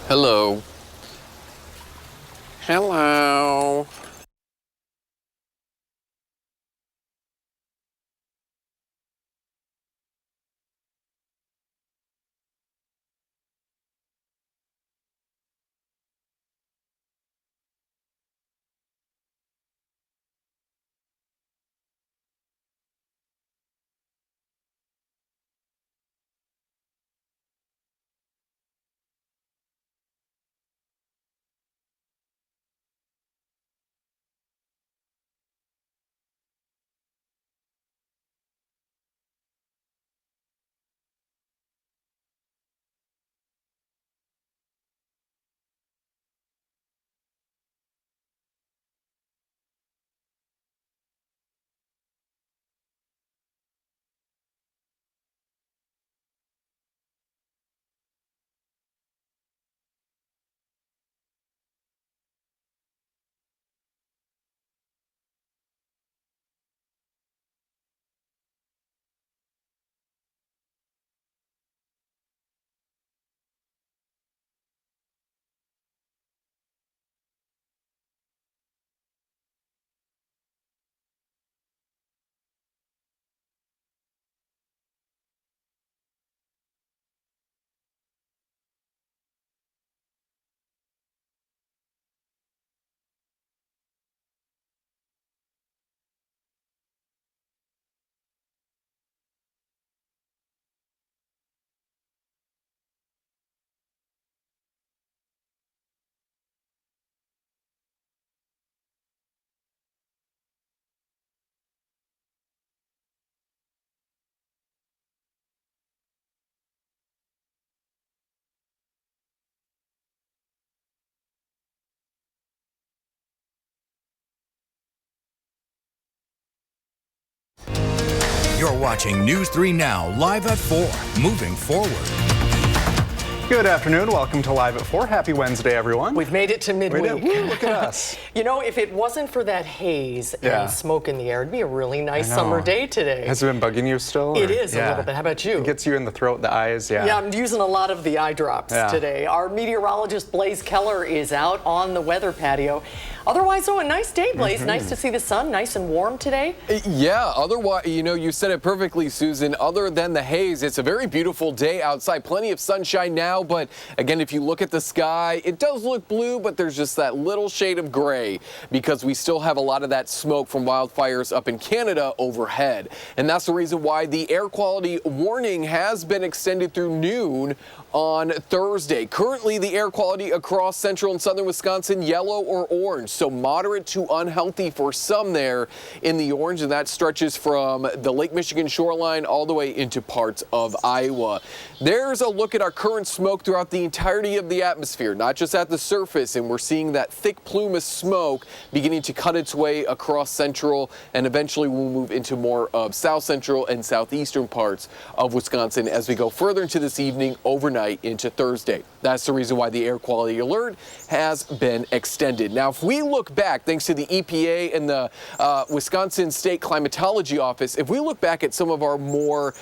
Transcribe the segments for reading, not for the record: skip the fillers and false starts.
Hello. Hello. You're watching News 3 Now, live at 4, moving forward. Good afternoon. Welcome to Live at 4. Happy Wednesday, everyone. We've made it to midweek. Woo, look at us. You know, if it wasn't for that haze and smoke in the air, it'd be a really nice summer day today. Has it been bugging you still? It is a little bit. How about you? It gets you in the throat, the eyes, Yeah, I'm using a lot of the eye drops today. Our meteorologist Blaze Keller is out on the weather patio. Otherwise, a nice day, Blaze. Nice to see the sun, nice and warm today. Yeah, otherwise, you said it perfectly, Susan. Other than the haze, it's a very beautiful day outside. Plenty of sunshine now, but again, if you look at the sky, it does look blue, but there's just that little shade of gray because we still have a lot of that smoke from wildfires up in Canada overhead. And that's the reason why the air quality warning has been extended through noon on Thursday. Currently, the air quality across central and southern Wisconsin, yellow or orange. So moderate to unhealthy for some there in the orange, and that stretches from the Lake Michigan shoreline all the way into parts of Iowa. There's a look at our current smoke throughout the entirety of the atmosphere, not just at the surface, and we're seeing that thick plume of smoke beginning to cut its way across central, and eventually we'll move into more of south central and southeastern parts of Wisconsin as we go further into this evening, overnight into Thursday. That's the reason why the air quality alert has been extended. Now, if we look back, thanks to the EPA and the Wisconsin State Climatology Office, if we look back at some of our more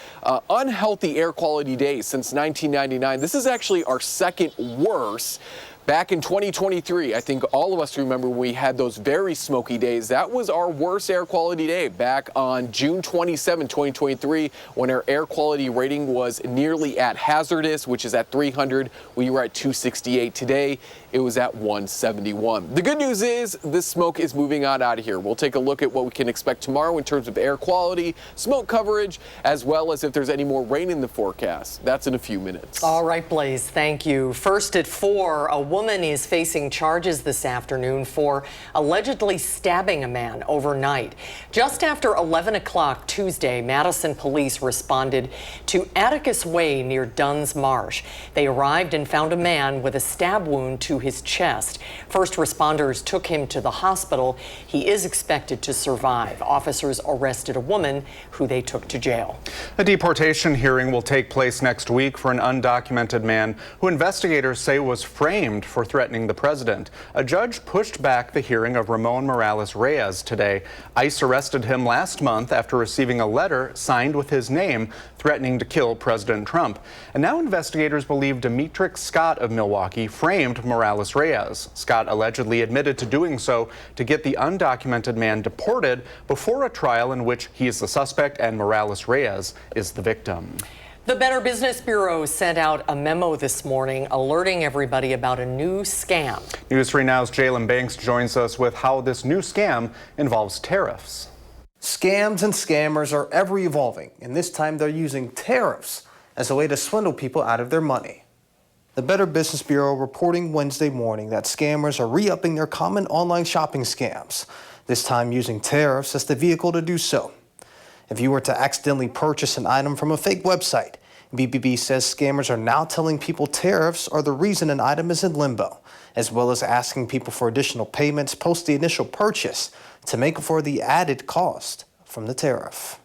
unhealthy air quality days since 1999, this is actually our second worst. Back in 2023, I think all of us remember we had those very smoky days. That was our worst air quality day back on June 27, 2023, when our air quality rating was nearly at hazardous, which is at 300. We were at 268 today. It was at 171. The good news is this smoke is moving on out of here. We'll take a look at what we can expect tomorrow in terms of air quality, smoke coverage, as well as if there's any more rain in the forecast. That's in a few minutes. All right, Blaze, thank you. First at 4, a woman is facing charges this afternoon for allegedly stabbing a man overnight. Just after 11 o'clock Tuesday, Madison police responded to Atticus Way near Dunn's Marsh. They arrived and found a man with a stab wound to his chest. First responders took him to the hospital. He is expected to survive. Officers arrested a woman who they took to jail. A deportation hearing will take place next week for an undocumented man who investigators say was framed for threatening the president. A judge pushed back the hearing of Ramon Morales Reyes today. ICE arrested him last month after receiving a letter signed with his name threatening to kill President Trump. And now investigators believe Demetric Scott of Milwaukee framed Morales Reyes. Scott allegedly admitted to doing so to get the undocumented man deported before a trial in which he is the suspect and Morales Reyes is the victim. The Better Business Bureau sent out a memo this morning alerting everybody about a new scam. News 3 Now's Jalen Banks joins us with how this new scam involves tariffs. Scams and scammers are ever evolving, and this time they're using tariffs as a way to swindle people out of their money. The Better Business Bureau reporting Wednesday morning that scammers are re-upping their common online shopping scams, this time using tariffs as the vehicle to do so. If you were to accidentally purchase an item from a fake website, BBB says scammers are now telling people tariffs are the reason an item is in limbo, as well as asking people for additional payments post the initial purchase to make up for the added cost from the tariff.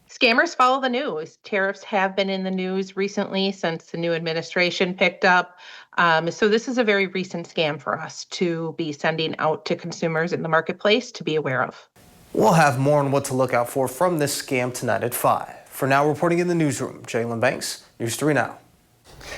Scammers follow the news. Tariffs have been in the news recently since the new administration picked up. So this is a very recent scam for us to be sending out to consumers in the marketplace to be aware of. We'll have more on what to look out for from this scam tonight at 5. For now, reporting in the newsroom, Jalen Banks, News 3 Now.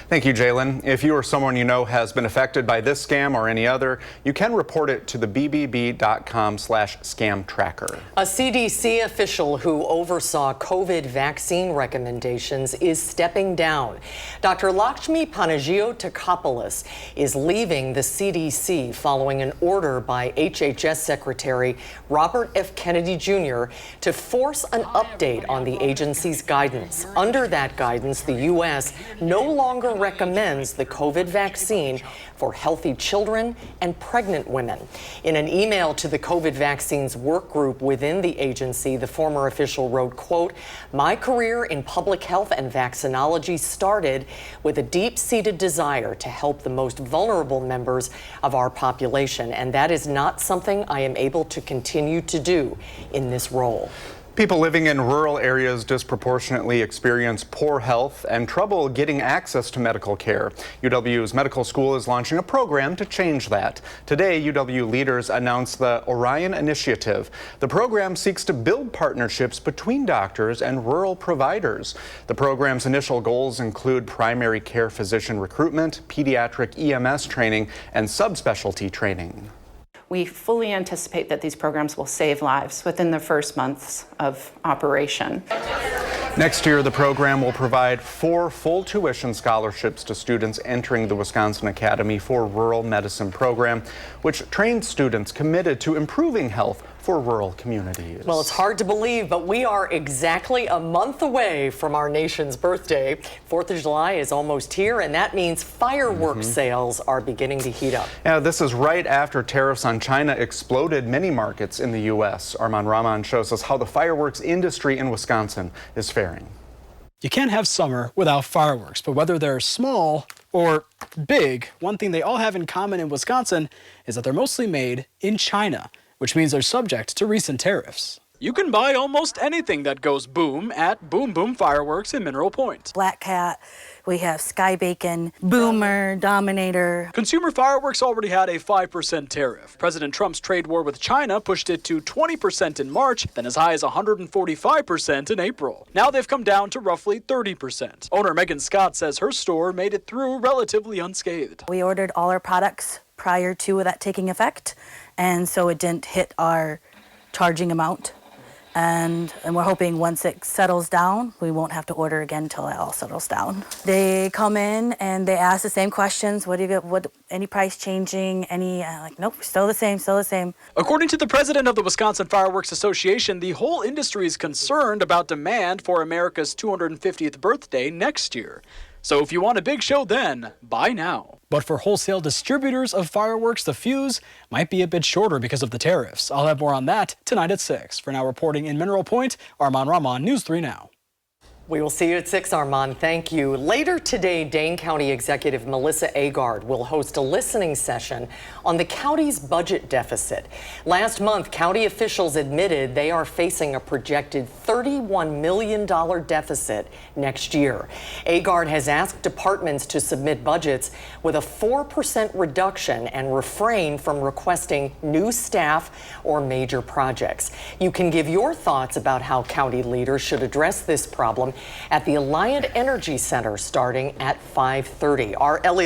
Thank you, Jalen. If you or someone you know has been affected by this scam or any other, you can report it to the bbb.com/scam tracker. A CDC official who oversaw COVID vaccine recommendations is stepping down. Dr. Lakshmi Panagiotakopoulos is leaving the CDC following an order by HHS Secretary Robert F. Kennedy Jr. to force an update on the agency's guidance. Under that guidance, the U.S. no longer recommends the COVID vaccine for healthy children and pregnant women. In an email to the COVID vaccines work group within the agency, the former official wrote, quote, "My career in public health and vaccinology started with a deep-seated desire to help the most vulnerable members of our population, and that is not something I am able to continue to do in this role." People living in rural areas disproportionately experience poor health and trouble getting access to medical care. UW's medical school is launching a program to change that. Today, UW leaders announced the Orion Initiative. The program seeks to build partnerships between doctors and rural providers. The program's initial goals include primary care physician recruitment, pediatric EMS training, and subspecialty training. We fully anticipate that these programs will save lives within the first months of operation. Next year, the program will provide 4 full tuition scholarships to students entering the Wisconsin Academy for Rural Medicine program, which trains students committed to improving health for rural communities. Well, it's hard to believe, but we are exactly a month away from our nation's birthday. 4th of July is almost here, and that means fireworks sales are beginning to heat up. Yeah, this is right after tariffs on China exploded many markets in the U.S. Arman Rahman shows us how the fireworks industry in Wisconsin is faring. You can't have summer without fireworks, but whether they're small or big, one thing they all have in common in Wisconsin is that they're mostly made in China, which means they're subject to recent tariffs. You can buy almost anything that goes boom at Boom Boom Fireworks in Mineral Point. Black Cat, we have Sky Bacon, Boomer, Dominator. Consumer fireworks already had a 5% tariff. President Trump's trade war with China pushed it to 20% in March, then as high as 145% in April. Now they've come down to roughly 30%. Owner Megan Scott says her store made it through relatively unscathed. We ordered all our products prior to that taking effect, and so it didn't hit our charging amount. And we're hoping once it settles down, we won't have to order again until it all settles down. They come in and they ask the same questions. What do you get? What? Any price changing? Any? Like, nope, still the same, still the same. According to the president of the Wisconsin Fireworks Association, the whole industry is concerned about demand for America's 250th birthday next year. So if you want a big show then, buy now. But for wholesale distributors of fireworks, the fuse might be a bit shorter because of the tariffs. I'll have more on that tonight at 6. For now, reporting in Mineral Point, Arman Rahman, News 3 Now. We will see you at 6, Armand. Thank you. Later today, Dane County Executive Melissa Agard will host a listening session on the county's budget deficit. Last month, county officials admitted they are facing a projected $31 million deficit next year. Agard has asked departments to submit budgets with a 4% reduction and refrain from requesting new staff or major projects. You can give your thoughts about how county leaders should address this problem at the Alliant Energy Center starting at 5:30. Our Ellie